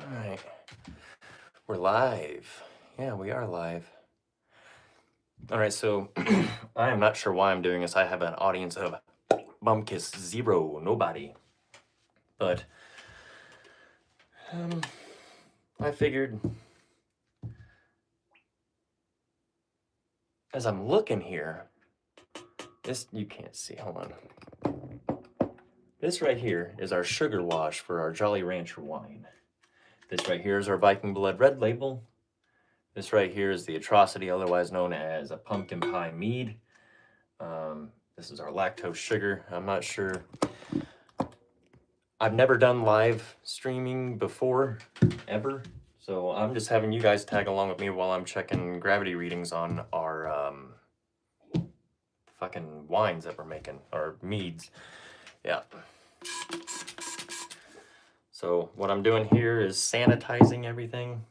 All right. We're live. Yeah, we are live. All right, so I am not sure why I'm doing this. I have an audience of Bumkiss 0, nobody. But I figured as I'm looking here, this, you can't see, hold on. This right here is our sugar wash for our Jolly Rancher wine. This right here is our Viking Blood Red Label. This right here is the Atrocity, otherwise known as a pumpkin pie mead. This is our lactose sugar. I'm not sure. I've never done live streaming before, ever. So I'm just having you guys tag along with me while I'm checking gravity readings on our fucking wines that we're making, or meads. Yeah. So what I'm doing here is sanitizing everything.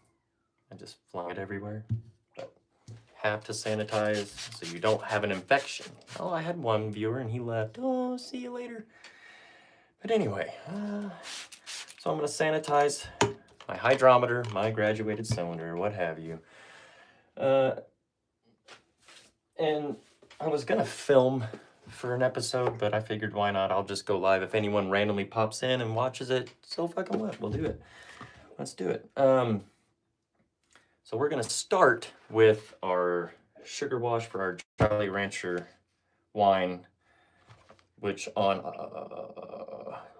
I just flung it everywhere. But have to sanitize so you don't have an infection. Oh, I had one viewer and he left. Oh, see you later. But anyway, so I'm gonna sanitize my hydrometer, my graduated cylinder, what have you. And I was gonna film for an episode, but I figured why not? I'll just go live if anyone randomly pops in and watches it. So fucking what? We'll do it. Let's do it. So we're gonna start with our sugar wash for our Jolly Rancher wine, which on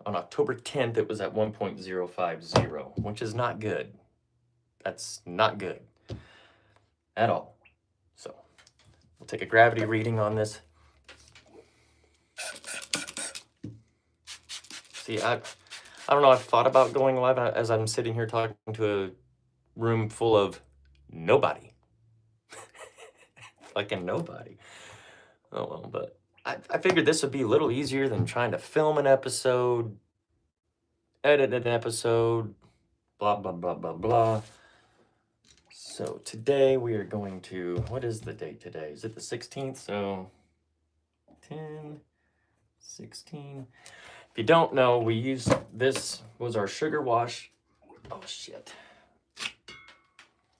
October 10th it was at 1.050, which is not good. That's not good at all. So we'll take a gravity reading on this. See, I don't know, I've thought about going live as I'm sitting here talking to a room full of nobody. Fucking nobody. Oh well, but I figured this would be a little easier than trying to film an episode, edit an episode, blah, blah, blah, blah, blah. So today we are going to, what is the date today? Is it the 16th? So 10, 16. If you don't know, we used, this was our sugar wash. Oh shit.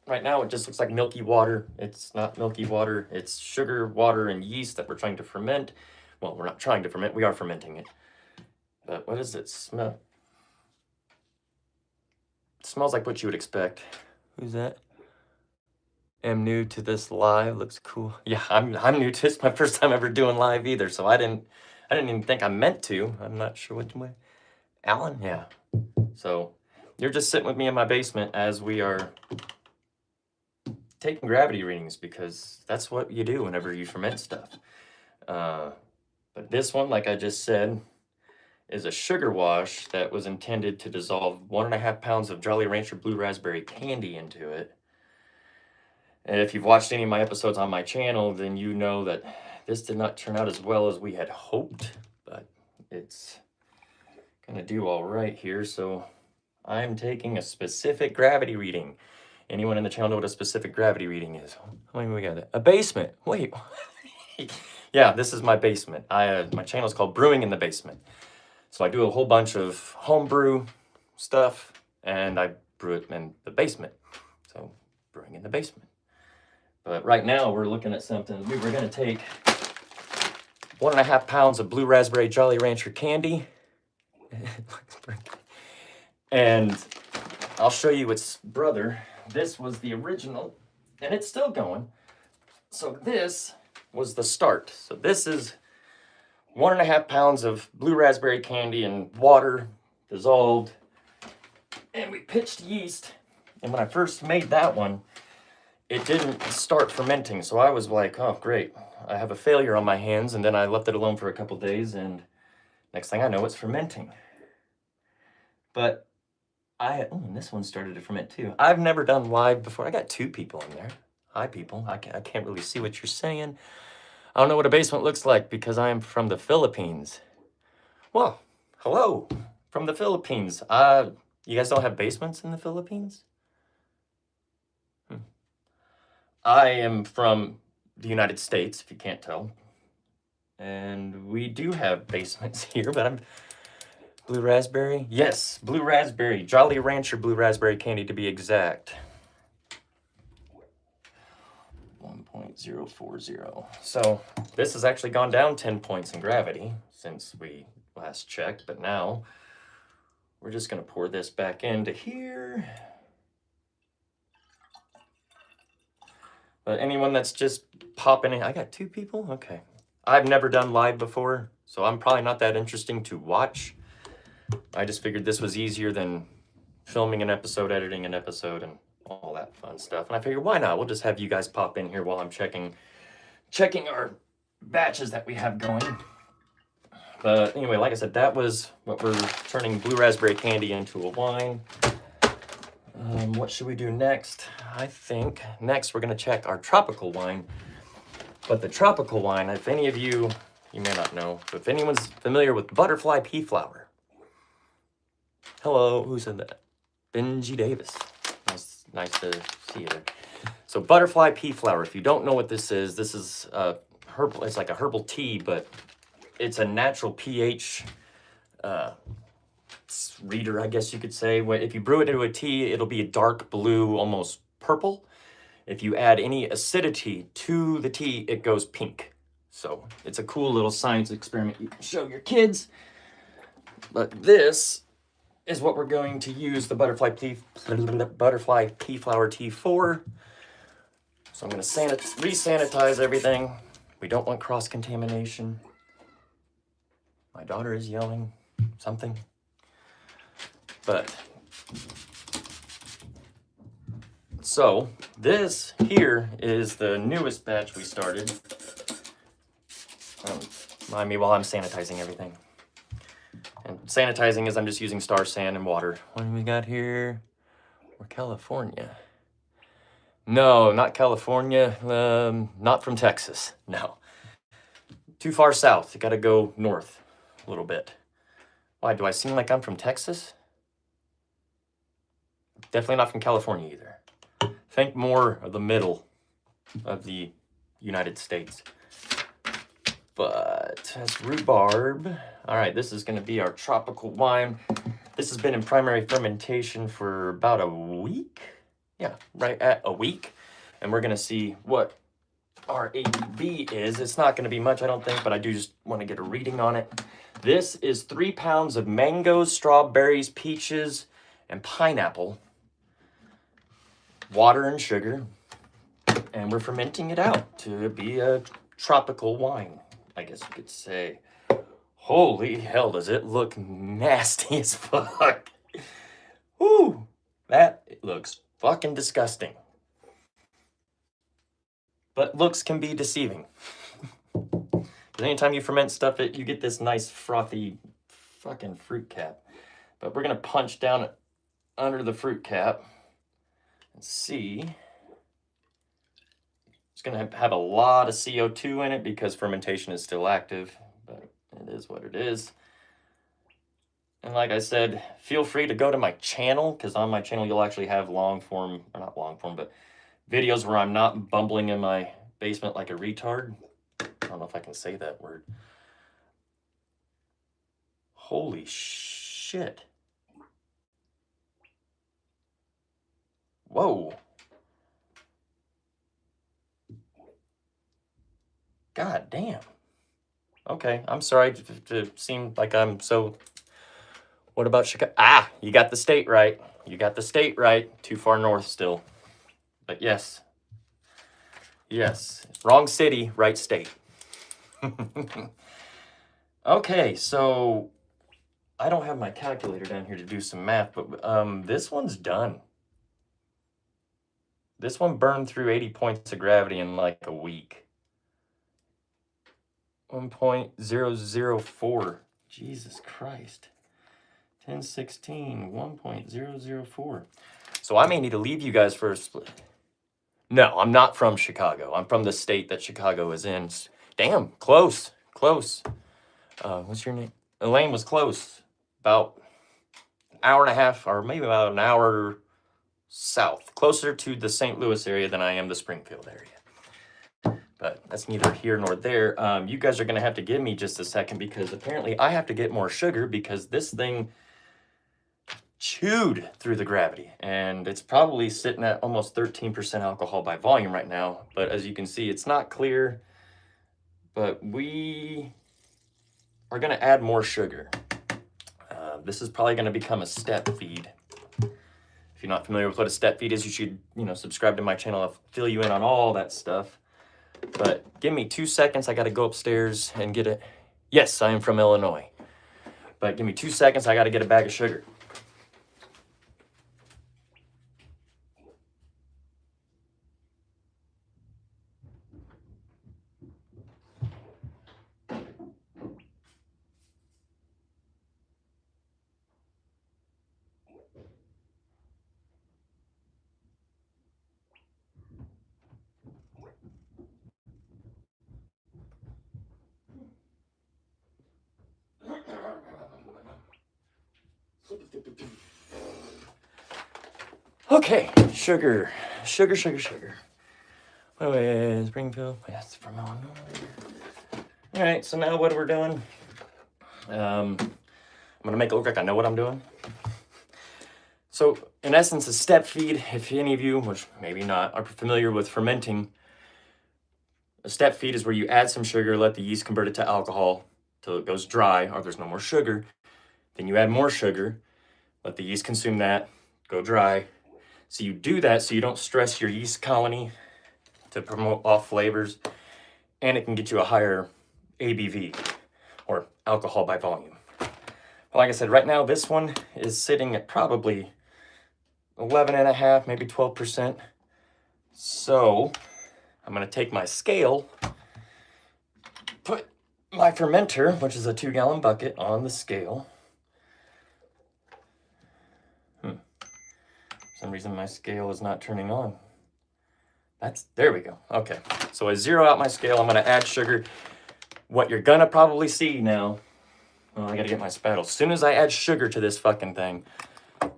Right now it just looks like milky water. It's not milky water. It's sugar, water, and yeast that we're trying to ferment. Well, we're not trying to ferment. We are fermenting it. But what does it smell? It smells like what you would expect. Who's that? Am new to this live. Looks cool. Yeah, I'm new to this. My first time ever doing live either. So I didn't even think I meant to. I'm not sure which way. Alan? Yeah. So you're just sitting with me in my basement as we are taking gravity readings, because that's what you do whenever you ferment stuff. But this one, like I just said, is a sugar wash that was intended to dissolve 1.5 pounds of Jolly Rancher Blue Raspberry candy into it. And if you've watched any of my episodes on my channel, then you know that this did not turn out as well as we had hoped, but it's gonna do all right here. So I'm taking a specific gravity reading. Anyone in the channel know what a specific gravity reading is? How many we got? A basement. Wait. Yeah, this is my basement. My channel is called Brewing in the Basement. So I do a whole bunch of homebrew stuff, and I brew it in the basement. So brewing in the basement. But right now we're looking at something. We were gonna take 1.5 pounds of Blue Raspberry Jolly Rancher candy. And I'll show you its brother. This was the original, and it's still going. So this was the start. So this is 1.5 pounds of blue raspberry candy and water dissolved. And we pitched yeast. And when I first made that one, it didn't start fermenting. So I was like, oh, great. I have a failure on my hands. And then I left it alone for a couple days, and next thing I know, it's fermenting. But and this one started to ferment too. I've never done live before. I got 2 people in there. Hi, people. I can't really see what you're saying. I don't know what a basement looks like because I am from the Philippines. Well, hello from the Philippines. You guys don't have basements in the Philippines? I am from the United States, if you can't tell. And we do have basements here, but I'm Blue raspberry? Yes, blue raspberry. Jolly Rancher blue raspberry candy to be exact. 1.040. So this has actually gone down 10 points in gravity since we last checked, but now we're just going to pour this back into here. But anyone that's just popping in, I got 2 people? Okay. I've never done live before, so I'm probably not that interesting to watch. I just figured this was easier than filming an episode, editing an episode, and all that fun stuff. And I figured, why not? We'll just have you guys pop in here while I'm checking our batches that we have going. But anyway, like I said, that was what we're turning blue raspberry candy into a wine. What should we do next? I think next we're going to check our tropical wine. But the tropical wine, if any of you may not know, but if anyone's familiar with butterfly pea flower. Hello, who said that? Benji Davis. Nice to see you there. So butterfly pea flower, if you don't know what this is herbal, it's like a herbal tea, but it's a natural pH reader, I guess you could say. If you brew it into a tea, it'll be a dark blue, almost purple. If you add any acidity to the tea, it goes pink. So it's a cool little science experiment you can show your kids. But this is what we're going to use the butterfly pea flower tea for. So I'm going to re-sanitize everything. We don't want cross-contamination. My daughter is yelling something. But, so this here is the newest batch we started. Mind me while I'm sanitizing everything. And sanitizing is I'm just using Star San and water. What do we got here? We're California. No, not California. Not from Texas. No. Too far south. You gotta go north a little bit. Why, do I seem like I'm from Texas? Definitely not from California either. Think more of the middle of the United States. But that's rhubarb. All right, this is going to be our tropical wine. This has been in primary fermentation for about a week. Yeah, right at a week. And we're going to see what our ABV is. It's not going to be much, I don't think, but I do just want to get a reading on it. This is 3 pounds of mangoes, strawberries, peaches, and pineapple. Water and sugar. And we're fermenting it out to be a tropical wine, I guess you could say. Holy hell, does it look nasty as fuck. Woo! That looks fucking disgusting. But looks can be deceiving. Because anytime you ferment stuff, you get this nice frothy fucking fruit cap. But we're going to punch down under the fruit cap and see. It's going to have a lot of CO2 in it because fermentation is still active, but it is what it is. And like I said, feel free to go to my channel, because on my channel you'll actually have long form, or not long form, but videos where I'm not bumbling in my basement like a retard. I don't know if I can say that word. Holy shit. Whoa. God damn. Okay, I'm sorry to seem like I'm so... What about Chicago? Ah, you got the state right. You got the state right. Too far north still. But yes. Yes. Wrong city, right state. Okay, so I don't have my calculator down here to do some math, but this one's done. This one burned through 80 points of gravity in like a week. 1.004. Jesus Christ. 1016, 1.004. So I may need to leave you guys for a split. No, I'm not from Chicago. I'm from the state that Chicago is in. Damn, close, close. What's your name? Elaine was close. About an hour and a half, or maybe about an hour south. Closer to the St. Louis area than I am the Springfield area. but that's neither here nor there. You guys are going to have to give me just a second because apparently I have to get more sugar because this thing chewed through the gravity, and it's probably sitting at almost 13% alcohol by volume right now. But as you can see, it's not clear, but we are going to add more sugar. This is probably going to become a step feed. If you're not familiar with what a step feed is, you should, subscribe to my channel. I'll fill you in on all that stuff. But give me 2 seconds. I got to go upstairs and get it. Yes, I am from Illinois. But give me 2 seconds. I got to get a bag of sugar. Okay, sugar. Wait, Springfield. Yes, from Illinois. All right, so now what we're doing, I'm gonna make it look like I know what I'm doing. So in essence, a step feed, if any of you, which maybe not, are familiar with fermenting, a step feed is where you add some sugar, let the yeast convert it to alcohol till it goes dry or there's no more sugar. Then you add more sugar, let the yeast consume that, go dry. So you do that so you don't stress your yeast colony to promote off flavors, and it can get you a higher ABV, or alcohol by volume. But like I said, right now this one is sitting at probably 11.5, maybe 12%. So I'm gonna take my scale, put my fermenter, which is a 2-gallon bucket, on the scale. For some reason my scale is not turning on. There we go. Okay, so I zero out my scale. I'm gonna add sugar. What you're gonna probably see now, well, I gotta get my spattle. As soon as I add sugar to this fucking thing,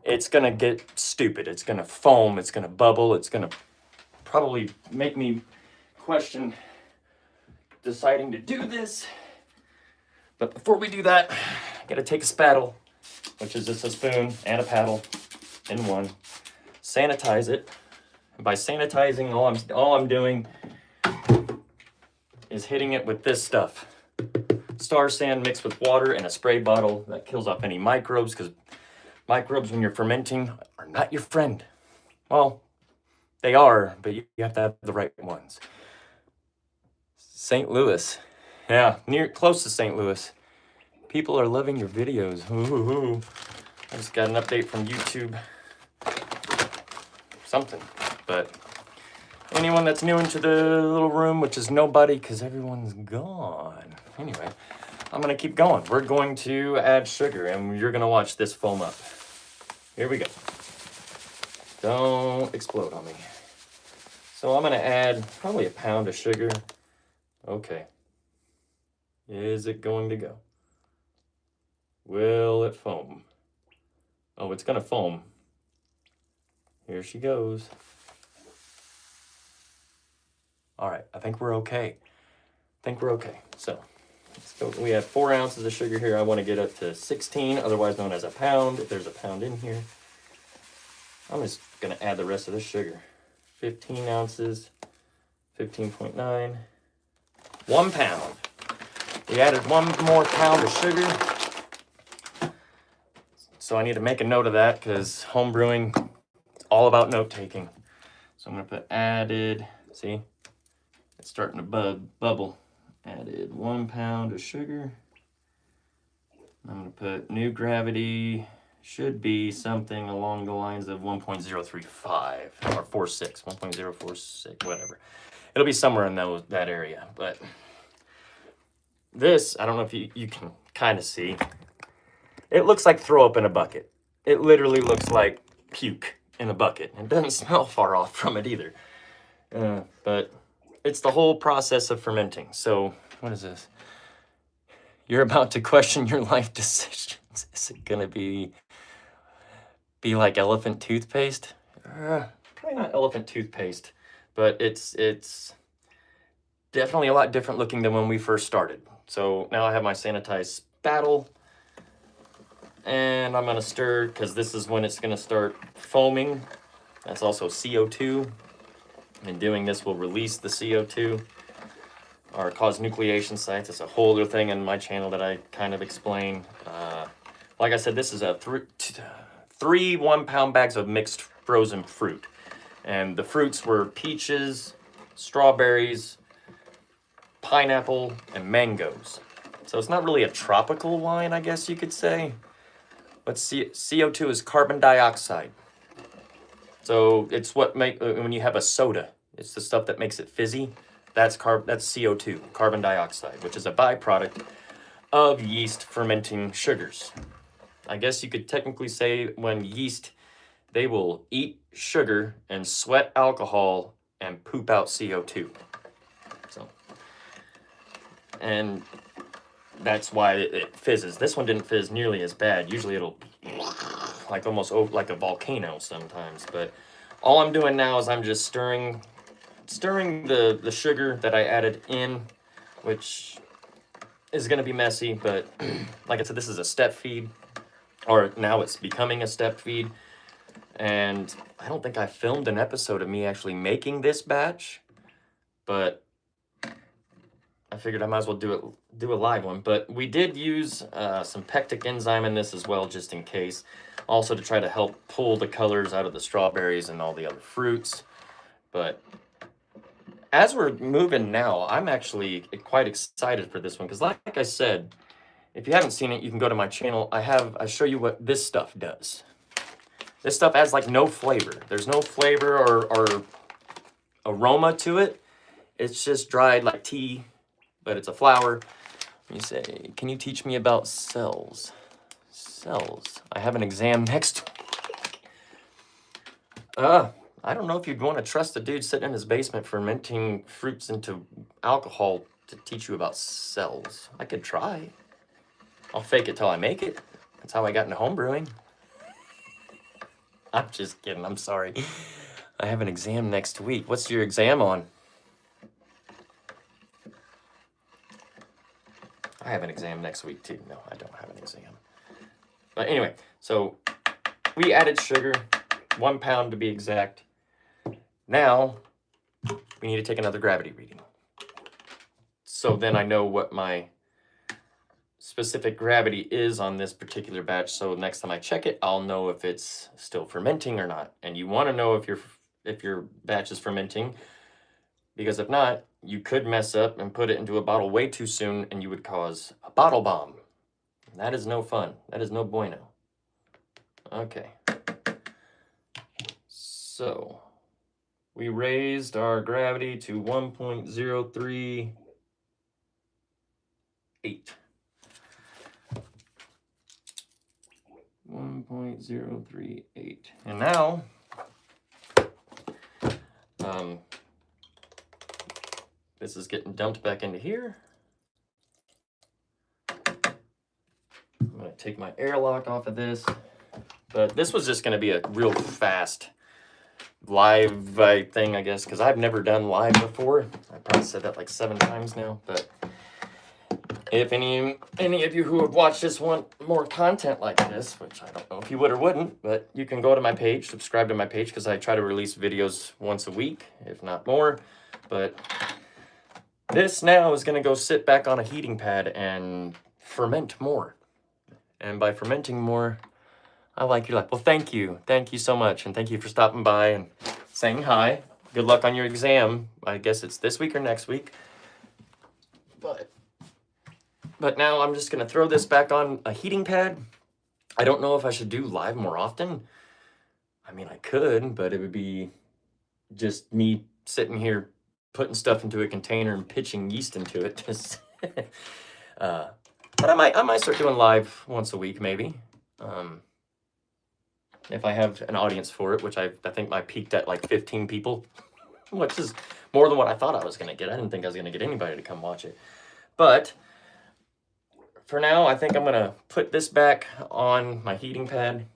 it's gonna get stupid. It's gonna foam, it's gonna bubble, it's gonna probably make me question deciding to do this. But before we do that, I gotta take a spattle, which is just a spoon and a paddle in one, sanitize it. And by sanitizing, all I'm doing is hitting it with this stuff. Star sand mixed with water in a spray bottle that kills off any microbes, because microbes when you're fermenting are not your friend. Well, they are, but you have to have the right ones. St. Louis. Yeah, close to St. Louis. People are loving your videos. Ooh. I just got an update from YouTube. Something. But anyone that's new into the little room, which is nobody because everyone's gone. Anyway, I'm going to keep going. We're going to add sugar, and you're going to watch this foam up. Here we go. Don't explode on me. So I'm going to add probably a pound of sugar. Okay. Is it going to go? Will it foam? Oh, it's going to foam. Here she goes. All right, I think we're okay. So let's go. We have 4 ounces of sugar here. I want to get up to 16, otherwise known as a pound, if there's a pound in here. I'm just going to add the rest of the sugar. 15 ounces, 15.9, 1 pound. We added 1 more pound of sugar. So I need to make a note of that because home brewing is all about note taking. So I'm going to put added, see, it's starting to bubble. Added 1 pound of sugar. I'm going to put new gravity should be something along the lines of 1.035 or 46, 1.046, whatever. It'll be somewhere in that area. But this, I don't know if you can kind of see. It looks like throw up in a bucket. It literally looks like puke in a bucket. It doesn't smell far off from it either. But it's the whole process of fermenting. So what is this? You're about to question your life decisions. Is it gonna be like elephant toothpaste? Probably not elephant toothpaste, but it's definitely a lot different looking than when we first started. So now I have my sanitized spattle, and I'm gonna stir because this is when it's gonna start foaming. That's also CO2, and doing this will release the CO2 or cause nucleation sites. It's a whole other thing in my channel that I kind of explain. Like I said, this is a three 1-pound bags of mixed frozen fruit. And the fruits were peaches, strawberries, pineapple, and mangoes. So it's not really a tropical wine, I guess you could say. But CO2 is carbon dioxide. So it's what when you have a soda, it's the stuff that makes it fizzy. That's CO2, carbon dioxide, which is a byproduct of yeast fermenting sugars. I guess you could technically say when yeast, they will eat sugar and sweat alcohol and poop out CO2. So, and that's why it fizzes. This one didn't fizz nearly as bad. Usually it'll like almost like a volcano sometimes. But all I'm doing now is I'm just stirring the sugar that I added in, which is going to be messy. But like I said, this is a step feed, or now it's becoming a step feed. And I don't think I filmed an episode of me actually making this batch, but I figured I might as well do a live one. But we did use some pectic enzyme in this as well, just in case. Also to try to help pull the colors out of the strawberries and all the other fruits. But as we're moving now, I'm actually quite excited for this one. Because like I said, if you haven't seen it, you can go to my channel. I show you what this stuff does. This stuff adds like no flavor. There's no flavor or aroma to it. It's just dried like tea, but it's a flower. You say, can you teach me about cells? Cells. I have an exam next week. I don't know if you'd want to trust a dude sitting in his basement fermenting fruits into alcohol to teach you about cells. I could try. I'll fake it till I make it. That's how I got into homebrewing. I'm just kidding. I'm sorry. I have an exam next week. What's your exam on? I have an exam next week too. No, I don't have an exam. But anyway, so we added sugar, 1 pound to be exact. Now we need to take another gravity reading. So then I know what my specific gravity is on this particular batch. So next time I check it, I'll know if it's still fermenting or not. And you want to know if your batch is fermenting, because if not, you could mess up and put it into a bottle way too soon and you would cause a bottle bomb. That is no fun. That is no bueno. Okay. So we raised our gravity to 1.038. 1.038. And now, this is getting dumped back into here. I'm gonna take my airlock off of this, but this was just gonna be a real fast live thing, I guess, because I've never done live before. I probably said that like 7 times now, but if any of you who have watched this want more content like this, which I don't know if you would or wouldn't, but you can go to my page, subscribe to my page, because I try to release videos once a week, if not more. But this now is going to go sit back on a heating pad and ferment more. And by fermenting more, you're like, well, thank you so much, and thank you for stopping by and saying hi. Good luck on your exam. I guess it's this week or next week. But now I'm just going to throw this back on a heating pad. I don't know if I should do live more often. I mean, I could, but it would be just me sitting here putting stuff into a container and pitching yeast into it. But I might start doing live once a week, maybe. If I have an audience for it, which I think I peaked at like 15 people, which is more than what I thought I was going to get. I didn't think I was going to get anybody to come watch it. But for now, I think I'm going to put this back on my heating pad.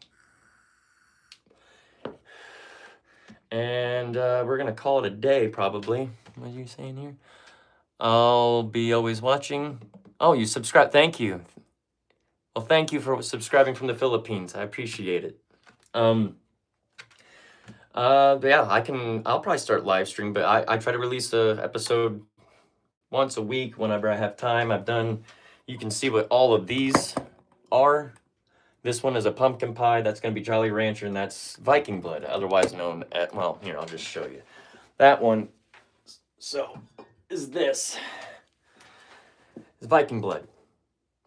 And we're going to call it a day, probably. What are you saying here? I'll be always watching. Oh, you subscribe. Thank you. Well, thank you for subscribing from the Philippines. I appreciate it. Yeah, I'll probably start live stream, but I try to release a episode once a week whenever I have time. You can see what all of these are. This one is a pumpkin pie. That's going to be Jolly Rancher, and that's Viking blood, otherwise known as, well, here, I'll just show you. That one, so, is this. It's Viking blood.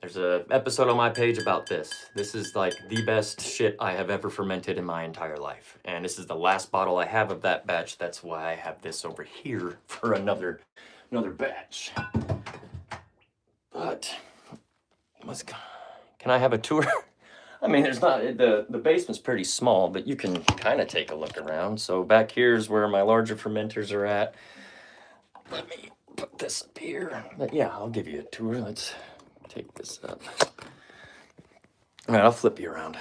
There's an episode on my page about this. This is like the best shit I have ever fermented in my entire life. And this is the last bottle I have of that batch. That's why I have this over here for another batch. But, can I have a tour? I mean, there's not, the basement's pretty small, but you can kind of take a look around. So back here's where my larger fermenters are at. Let me put this up here. But yeah, I'll give you a tour. Let's take this up. All right, I'll flip you around.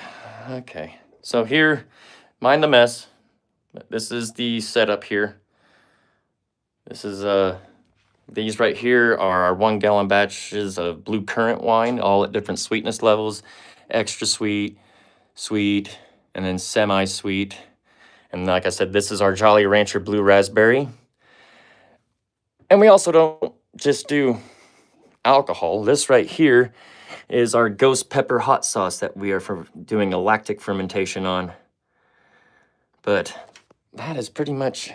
Okay, so here, mind the mess. This is the setup here. This is, these right here are our 1 gallon batches of blue currant wine, all at different sweetness levels. Extra sweet, sweet, and then semi-sweet. And like I said, this is our Jolly Rancher Blue Raspberry. And we also don't just do alcohol. This right here is our Ghost Pepper hot sauce that we are doing a lactic fermentation on. But that is pretty much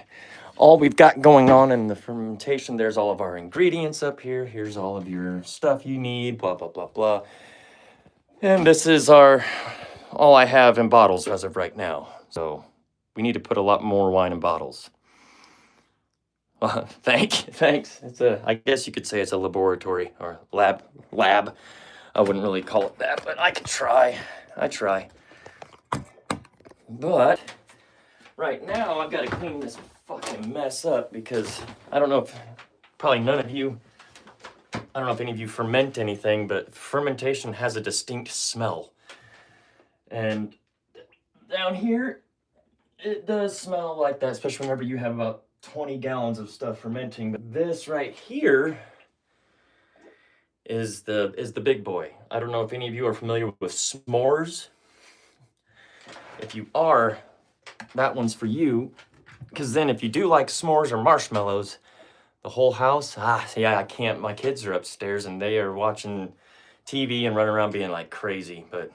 all we've got going on in the fermentation. There's all of our ingredients up here. Here's all of your stuff you need, blah, blah, blah, blah. And this is all I have in bottles as of right now. So we need to put a lot more wine in bottles. Thanks. I guess you could say it's a laboratory or lab. I wouldn't really call it that, but I could try. I try. But right now I've got to clean this fucking mess up because I don't know if any of you ferment anything, but fermentation has a distinct smell. And down here, it does smell like that, especially whenever you have about 20 gallons of stuff fermenting. But this right here is the big boy. I don't know if any of you are familiar with s'mores. If you are, that one's for you. Because then if you do like s'mores or marshmallows, the whole house, yeah, I can't. My kids are upstairs and they are watching TV and running around being like crazy. But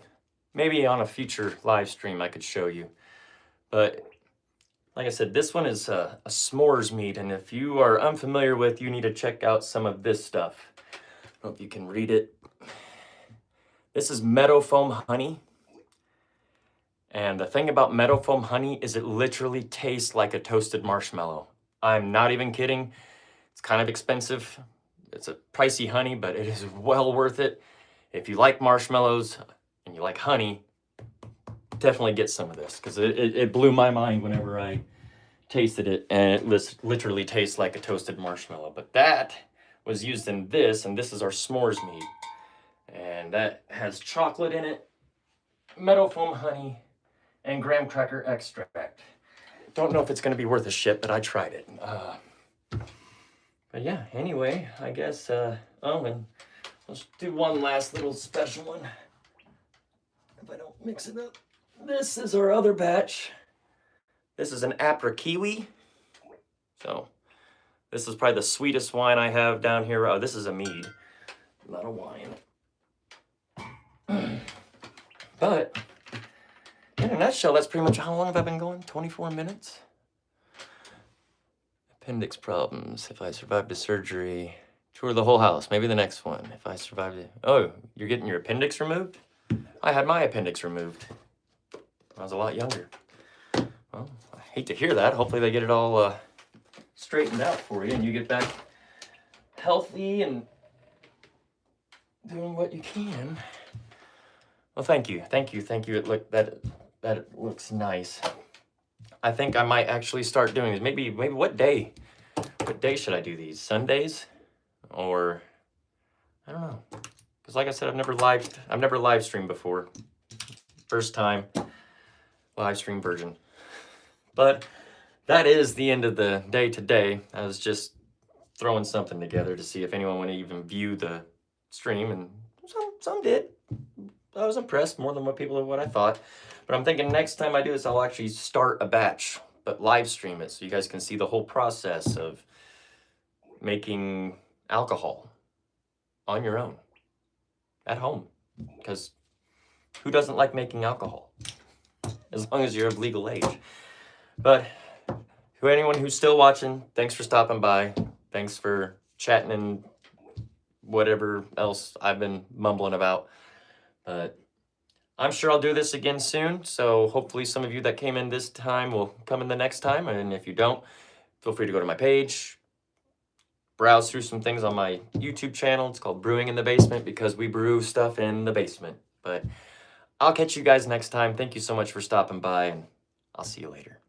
maybe on a future live stream I could show you. But like I said, this one is a s'mores meat. And if you are unfamiliar with, you need to check out some of this stuff. I don't know if you can read it. This is meadow foam honey. And the thing about meadow foam honey is it literally tastes like a toasted marshmallow. I'm not even kidding. It's kind of expensive. It's a pricey honey, but it is well worth it. If you like marshmallows and you like honey, definitely get some of this because it blew my mind whenever I tasted it, and it literally tastes like a toasted marshmallow. But that was used in this, and this is our s'mores meat. And that has chocolate in it, meadow foam honey, and graham cracker extract. Don't know if it's going to be worth a shit, but I tried it. But yeah, anyway, I guess, and let's do one last little special one. If I don't mix it up. This is our other batch. This is an Apra Kiwi. So, this is probably the sweetest wine I have down here. Oh, this is a mead, not a wine. But, in a nutshell, that's pretty much how long have I been going? 24 minutes? Appendix problems. If I survived a surgery, tour the whole house. Maybe the next one. If I survived it. Oh, you're getting your appendix removed? I had my appendix removed when I was a lot younger. Well, I hate to hear that. Hopefully they get it all straightened out for you and you get back healthy and doing what you can. Well, thank you. That looks nice. I think I might actually start doing this. Maybe what day? What day should I do these? Sundays? Or I don't know. Because like I said, I've never live streamed before. First time live stream version. But that is the end of the day today. I was just throwing something together to see if anyone would even view the stream, and some did. I was impressed more than what I thought. But I'm thinking next time I do this, I'll actually start a batch, but live stream it so you guys can see the whole process of making alcohol on your own at home. Because who doesn't like making alcohol? As long as you're of legal age. But anyone who's still watching, thanks for stopping by. Thanks for chatting and whatever else I've been mumbling about. But I'm sure I'll do this again soon. So hopefully some of you that came in this time will come in the next time. And if you don't, feel free to go to my page, browse through some things on my YouTube channel. It's called Brewing in the Basement because we brew stuff in the basement. But I'll catch you guys next time. Thank you so much for stopping by, and I'll see you later.